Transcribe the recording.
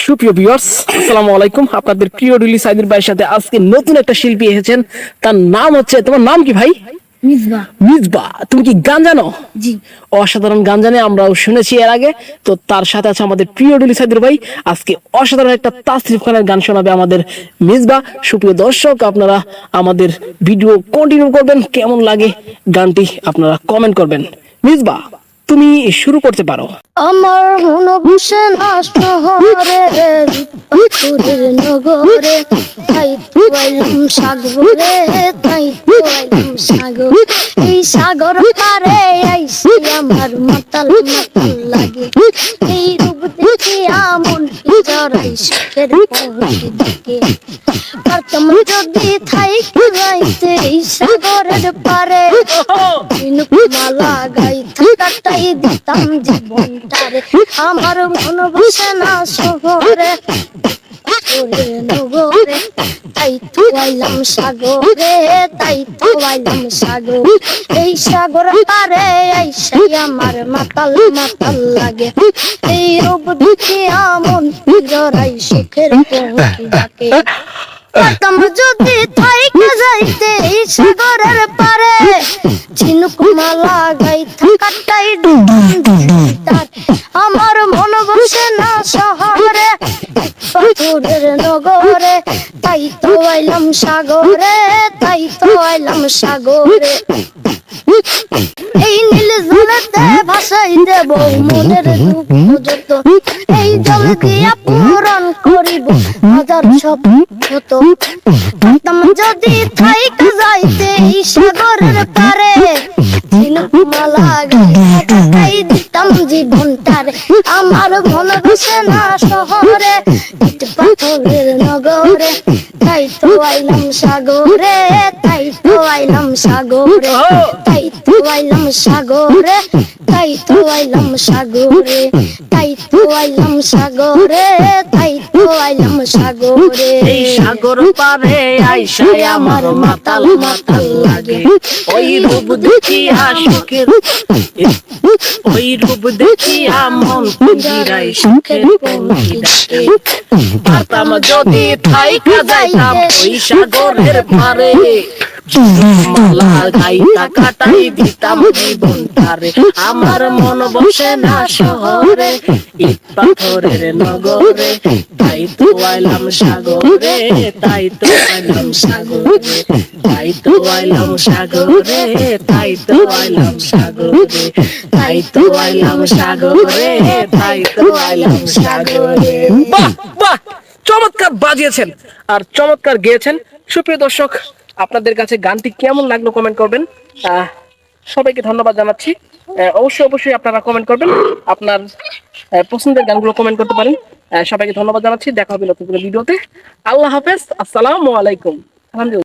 সুপ্রিয় ভিউয়ার্স, আসসালামু আলাইকুম। আপনাদের প্রিয় ডুলি সাইদুর ভাইয়ের সাথে আজকে নতুন একটা শিল্পী এসেছেন। তার নাম হচ্ছে, তোমার নাম কি ভাই? মিজবা। মিজবা। তুমি কি গান জানো? জি। অসাধারণ গান জানে, আমরাও শুনেছি এর আগে। তো তার সাথে আছে আমাদের প্রিয় ডুলি সাইদুর ভাই। আজকে অসাধারণ একটা তাসরিফ খানের গান শোনাবে আমাদের মিজবা। সুপ্রিয় দর্শক, আপনারা আমাদের ভিডিও কন্টিনিউ করবেন, কেমন লাগে গানটি আপনারা কমেন্ট করবেন। মিজবা, তুমি শুরু করতে পারো। আমার মন বসে না শহরে, পাথরের নগরে, তাই তো আইলাম সাগরে, তাই তো আইলাম সাগর। এই সাগর পারে আইসি আমার মাতাল মাতাল লাগে, এই রূপ দেখে আমন জড়াই সুখের পৌঁছে দিকে। পারতাম যদি থাইকে যাইতে এই সাগরের পারে, মালা গাই থাকাটাই দিতাম জীবনটারে। আমার মন বসে না শহরে, নগরে, তাই তো আইলাম সাগরে, তাই তো আইলাম সাগর। এই সাগর পারে আইসাই আমার মাতাল মাতাল লাগে, এই রূপ দেখে আমন জড়াই সুখের পৌঁছে ডাকে। পারতাম যদি থাইকে যাইতে এই সাগরের পারে, ঝিনুক মালা গাই থাকাটাই তার। আমার মন বসে না শহরে, পাথরের নগরে, তাই তো আইলাম সাগরে, তাই তো আইলাম সাগরে। এই নীল জলেতে ভাসাই দেব মনের দুঃখ যত, এই জল দিয়া পূরণ করিব হাজার শত। পারতাম যদি থাইকে যাইতে এই সাগরের পারে, ঝিনুক মালা গাই দিতাম জীবনটারে। আমার মন বসে না শহরে, পাথরের নগরে, তাই তো আইলাম সাগরে, তাই তো আইলাম সাগরে, তাই তো আইলাম সাগরে, তাই তো আইলাম সাগরে, তাই তো আইলাম সাগরে, তাই তো আইলাম সাগরে। এই সাগর পারে আইসাই আমার মাতাল মাতাল লাগে, ওই রূপ দেখিয়া সুখের, ওই রূপ দেখিয়া মন পুঞ্জিরাই সুখের পৌঁছে ডাকে। পারতাম যদি থাইকা যাইতাম ওই সাগরের পারে, মালা গাইতা কাটাই দিতাম জীবনটারে। আমার মন বসে না শহরে, ইট পাথরের নগরে, তাই তো আইলাম সাগরে, তাই তো আইলাম সাগরে, তাই তো আইলাম সাগরে, তাই তো আইলাম সাগরে, তাই তো আইলাম সাগরে, তাই তো আইলাম সাগরে। বাহ বাহ, চমৎকার বাজিয়েছেন আর চমৎকার গেয়েছেন। সুপ্রিয় দর্শক, আপনাদের কাছে গানটি কেমন লাগলো কমেন্ট করবেন। সবাইকে ধন্যবাদ জানাচ্ছি। অবশ্যই অবশ্যই আপনারা কমেন্ট করবেন, আপনার পছন্দের গানগুলো কমেন্ট করতে পারেন। সবাইকে ধন্যবাদ জানাচ্ছি। দেখা হবে নতুন কোনো ভিডিওতে। আল্লাহ হাফেজ, আসসালামু আলাইকুম। আলহামদুলিল্লাহ।